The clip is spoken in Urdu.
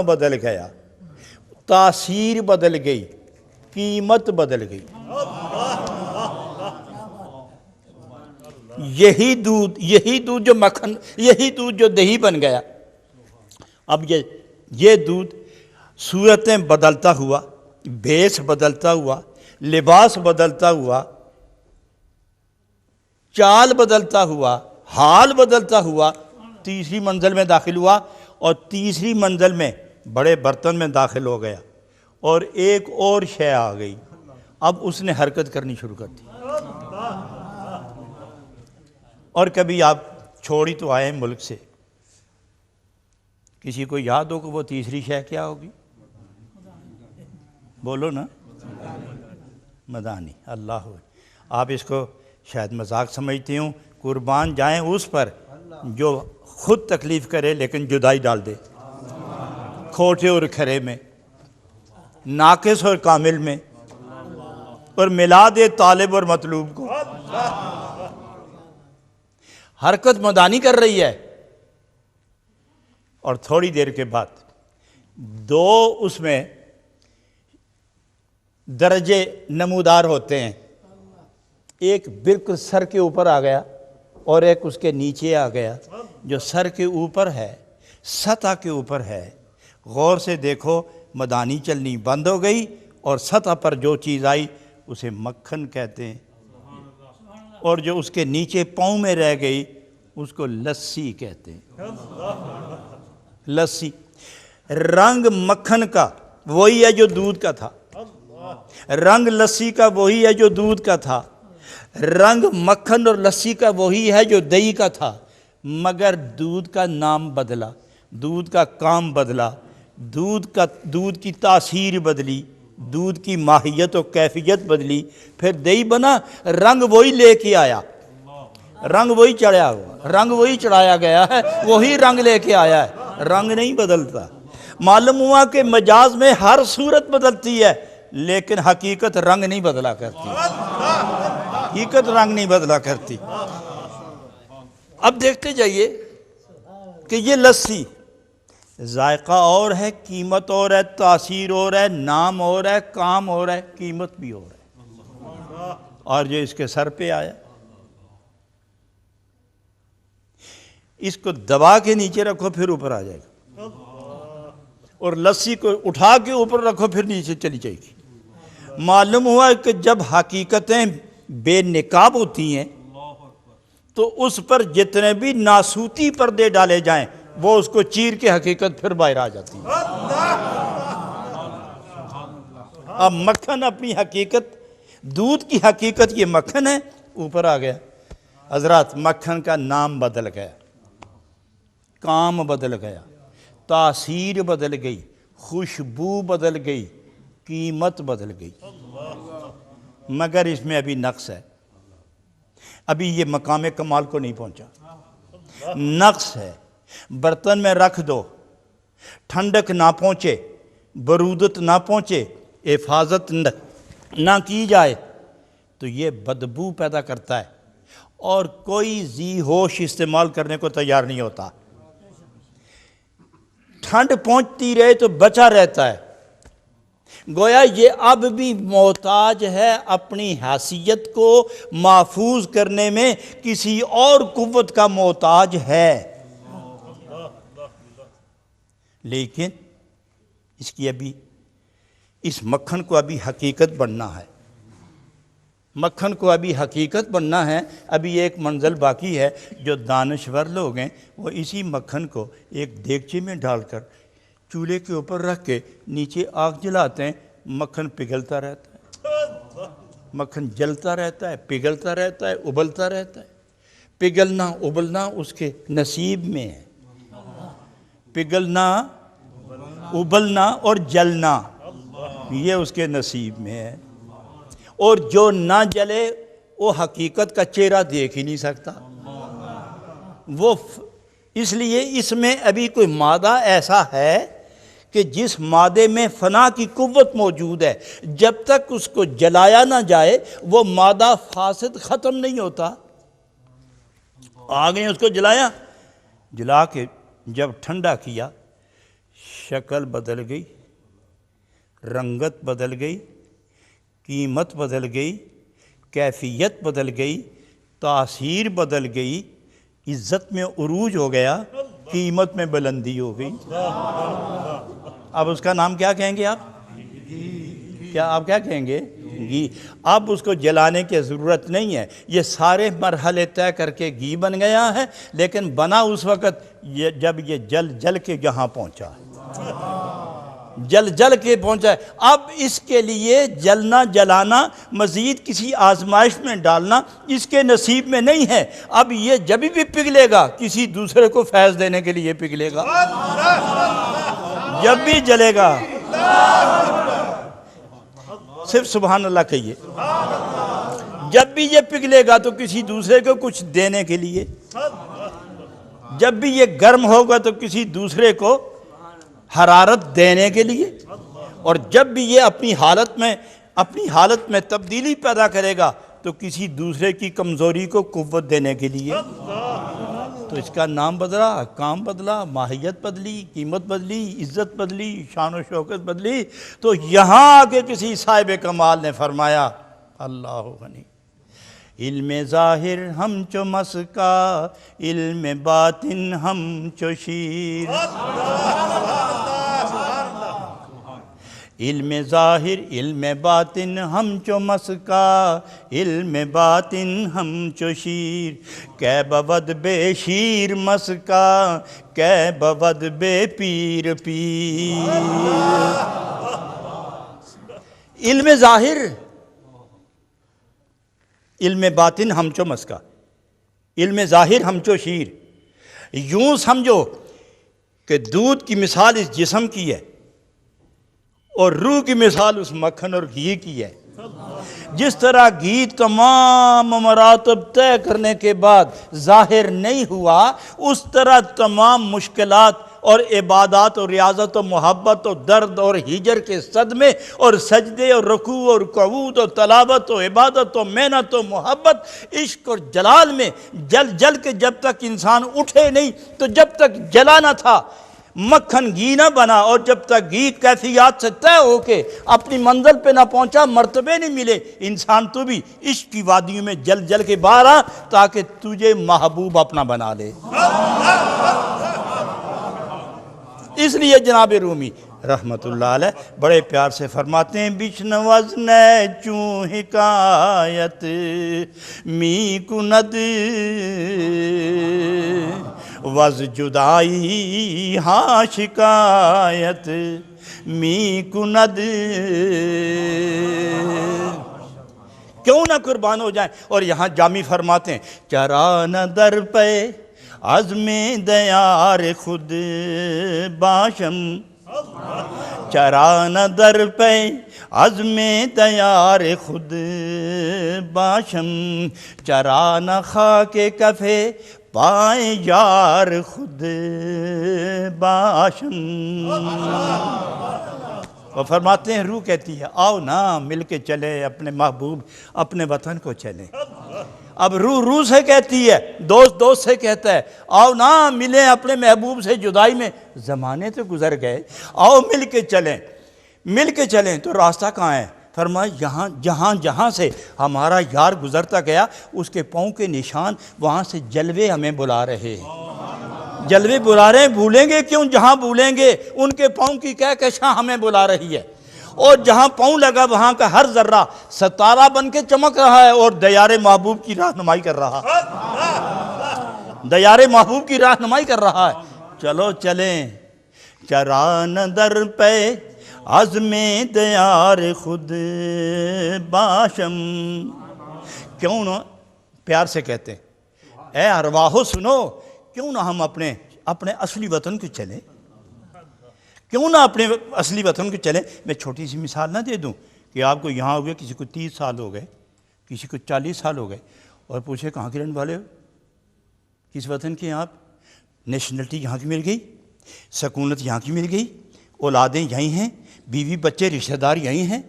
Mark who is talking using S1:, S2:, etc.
S1: بدل گیا، تاثیر بدل گئی، قیمت بدل گئی۔ یہی دودھ جو مکھن، یہی دودھ جو دہی بن گیا، اب یہ دودھ صورتیں بدلتا ہوا، بھیس بدلتا ہوا، لباس بدلتا ہوا، چال بدلتا ہوا، حال بدلتا ہوا، تیسری منزل میں داخل ہوا، اور تیسری منزل میں بڑے برتن میں داخل ہو گیا، اور ایک اور شے آ گئی۔ اب اس نے حرکت کرنی شروع کر دی۔ اور کبھی آپ چھوڑی تو آئے ملک سے، کسی کو یاد ہو کہ وہ تیسری شے کیا ہوگی؟ بولو نا، مدانی۔ اللہ ہو، آپ اس کو شاید مذاق سمجھتے ہوں، قربان جائیں اس پر جو خود تکلیف کرے لیکن جدائی ڈال دے، کھوٹے اور کھرے میں، ناقص اور کامل میں، اور ملا دے طالب اور مطلوب کو۔ حرکت مدانی کر رہی ہے، اور تھوڑی دیر کے بعد دو اس میں درجے نمودار ہوتے ہیں، ایک بالکل سر کے اوپر آ گیا اور ایک اس کے نیچے آ گیا۔ جو سر کے اوپر ہے، سطح کے اوپر ہے، غور سے دیکھو، مدانی چلنی بند ہو گئی، اور سطح پر جو چیز آئی اسے مکھن کہتے ہیں، اور جو اس کے نیچے پاؤں میں رہ گئی اس کو لسی کہتے ہیں۔ لسی، رنگ مکھن کا وہی ہے جو دودھ کا تھا، رنگ لسی کا وہی ہے جو دودھ کا تھا، رنگ مکھن اور لسی کا وہی ہے جو دہی کا تھا، مگر دودھ کا نام بدلا، دودھ کا کام بدلا، دودھ کی تاثیر بدلی، دودھ کی ماہیت و کیفیت بدلی، پھر دہی بنا۔ رنگ وہی لے کے آیا، رنگ وہی چڑھایا ہوا، رنگ وہی چڑھایا گیا ہے، وہی رنگ لے کے آیا ہے، رنگ نہیں بدلتا۔ معلوم ہوا کہ مجاز میں ہر صورت بدلتی ہے، لیکن حقیقت رنگ نہیں بدلا کرتی، حقیقت رنگ نہیں بدلا کرتی۔ اب دیکھتے جائیے کہ یہ لسی ذائقہ اور ہے، قیمت اور ہے، تاثیر اور ہے، نام اور ہے، کام اور ہے، قیمت بھی اور ہے، اور جو اس کے سر پہ آیا، اس کو دبا کے نیچے رکھو پھر اوپر آ جائے گا، اور لسی کو اٹھا کے اوپر رکھو پھر نیچے چلی جائے گی۔ معلوم ہوا کہ جب حقیقتیں بے نقاب ہوتی ہیں تو اس پر جتنے بھی ناسوتی پردے ڈالے جائیں وہ اس کو چیر کے حقیقت پھر باہر آ جاتی ہے۔ اب مکھن اپنی حقیقت، دودھ کی حقیقت یہ مکھن ہے، اوپر آ گیا۔ حضرات، مکھن کا نام بدل گیا، کام بدل گیا، تاثیر بدل گئی، خوشبو بدل گئی، قیمت بدل گئی، مگر اس میں ابھی نقص ہے، ابھی یہ مقام کمال کو نہیں پہنچا، نقص ہے۔ برتن میں رکھ دو، ٹھنڈک نہ پہنچے، برودت نہ پہنچے، حفاظت نہ کی جائے تو یہ بدبو پیدا کرتا ہے، اور کوئی ذی ہوش استعمال کرنے کو تیار نہیں ہوتا۔ ٹھنڈ پہنچتی رہے تو بچا رہتا ہے، گویا یہ اب بھی محتاج ہے اپنی حیثیت کو محفوظ کرنے میں، کسی اور قوت کا محتاج ہے، لیکن اس مکھن کو ابھی حقیقت بننا ہے، مکھن کو ابھی حقیقت بننا ہے۔ ابھی ایک منزل باقی ہے، جو دانشور لوگ ہیں وہ اسی مکھن کو ایک دیگچے میں ڈال کر چولہے کے اوپر رکھ کے نیچے آگ جلاتے ہیں، مکھن پگھلتا رہتا ہے، مکھن جلتا رہتا ہے، پگھلتا رہتا ہے، ابلتا رہتا ہے۔ پگھلنا ابلنا اس کے نصیب میں ہے، پگھلنا ابلنا اور جلنا یہ اس کے نصیب میں ہے، اور جو نہ جلے وہ حقیقت کا چہرہ دیکھ ہی نہیں سکتا۔ وہ اس لیے اس میں ابھی کوئی مادہ ایسا ہے کہ جس مادے میں فنا کی قوت موجود ہے، جب تک اس کو جلایا نہ جائے وہ مادہ فاسد ختم نہیں ہوتا۔ آگے اس کو جلایا، جلا کے جب ٹھنڈا کیا، شکل بدل گئی، رنگت بدل گئی، قیمت بدل گئی، کیفیت بدل گئی، تاثیر بدل گئی، عزت میں عروج ہو گیا، قیمت میں بلندی ہو گئی۔ اب اس کا نام کیا کہیں گے آپ؟ کیا آپ کیا کہیں گے؟ گھی۔ اب اس کو جلانے کی ضرورت نہیں ہے، یہ سارے مرحلے طے کر کے گھی بن گیا ہے، لیکن بنا اس وقت جب یہ جل کے یہاں پہنچا ہے، جل کے پہنچا ہے۔ اب اس کے لیے جلنا جلانا، مزید کسی آزمائش میں ڈالنا اس کے نصیب میں نہیں ہے۔ اب یہ جب بھی پگھلے گا کسی دوسرے کو فیض دینے کے لیے پگھلے گا، جب بھی جلے گا صرف سبحان اللہ کہیے، جب بھی یہ پگھلے گا تو کسی دوسرے کو کچھ دینے کے لیے، جب بھی یہ گرم ہوگا تو کسی دوسرے کو حرارت دینے کے لیے، اور جب بھی یہ اپنی حالت میں تبدیلی پیدا کرے گا تو کسی دوسرے کی کمزوری کو قوت دینے کے لیے۔ تو اس کا نام بدلا، کام بدلا، ماہیت بدلی، قیمت بدلی، عزت بدلی، شان و شوکت بدلی۔ تو یہاں آگے کسی صاحب کمال نے فرمایا اللہ غنی، علم ظاہر ہم چو مسکا، علم باطن ہم چو شیر۔ علم ظاہر علم باطن ہم چو مسکا، علم باطن ہم چو شیر۔ کہ بود بے شیر مسکا، کہ بود بے پیر پیر۔ علم ظاہر علم باطن ہم چو مسکا، علم ظاہر ہم چو شیر۔ یوں سمجھو کہ دودھ کی مثال اس جسم کی ہے اور روح کی مثال اس مکھن اور گھی کی ہے۔ جس طرح گھی تمام مراتب طے کرنے کے بعد ظاہر نہیں ہوا، اس طرح تمام مشکلات اور عبادات اور ریاضت و محبت اور درد اور ہجر کے صدمے اور سجدے اور رکوع اور قعود اور تلاوت و عبادت و محنت و محبت، عشق اور جلال میں جل کے جب تک انسان اٹھے نہیں تو جب تک جلا نہ تھا مکھن گھی نہ بنا، اور جب تک گھی کیفیات سے طے ہو کے اپنی منزل پہ نہ پہنچا مرتبے نہیں ملے، انسان تو بھی عشق کی وادیوں میں جل کے باہر آ تاکہ تجھے محبوب اپنا بنا لے۔ اس لیے جناب رومی رحمت اللہ علیہ بڑے پیار سے فرماتے ہیں بشنوز نے چوں حکایت می کند وز جدائی ہاں شکایت می کند۔ کیوں نہ قربان ہو جائیں، اور یہاں جامی فرماتے ہیں چرا نہ در پہ عزم دیار خود باشم، چرا نہ در پہ عزم دیار خود باشم، چرا نہ خاک کفے پائے یار خود باشم۔ وہ فرماتے ہیں روح کہتی ہے آؤ نا مل کے چلے اپنے محبوب اپنے وطن کو چلیں۔ اب روح سے کہتی ہے، دوست سے کہتا ہے آؤ نا ملیں اپنے محبوب سے، جدائی میں زمانے تو گزر گئے، آؤ مل کے چلیں۔ تو راستہ کہاں ہے؟ فرمایا جہاں سے ہمارا یار گزرتا گیا اس کے پاؤں کے نشان، وہاں سے جلوے ہمیں بلا رہے ہیں، جلوے بلا رہے ہیں۔ بھولیں گے کیوں؟ جہاں بھولیں گے ان کے پاؤں کی کہکشاں ہمیں بلا رہی ہے، اور جہاں پاؤں لگا وہاں کا ہر ذرہ ستارہ بن کے چمک رہا ہے اور دیار محبوب کی رہنمائی کر رہا ہے، دیار محبوب کی رہنمائی کر رہا ہے۔ چلو چلیں چران در پہ عزم دیار خود باشم۔ کیوں نہ پیار سے کہتے ہیں اے ارواحو سنو، کیوں نہ ہم اپنے اصلی وطن کو چلیں، کیوں نہ اپنے اصلی وطن کو چلیں۔ میں چھوٹی سی مثال نہ دے دوں کہ آپ کو یہاں ہو گئے، کسی کو 30 سال ہو گئے، کسی کو 40 سال ہو گئے، اور پوچھے کہاں کے رہنے والے ہو، کس وطن کے ہیں آپ؟ نیشنلٹی یہاں کی مل گئی، سکونت یہاں کی مل گئی، اولادیں یہیں ہیں، بیوی بچے رشتہ دار یہیں ہیں،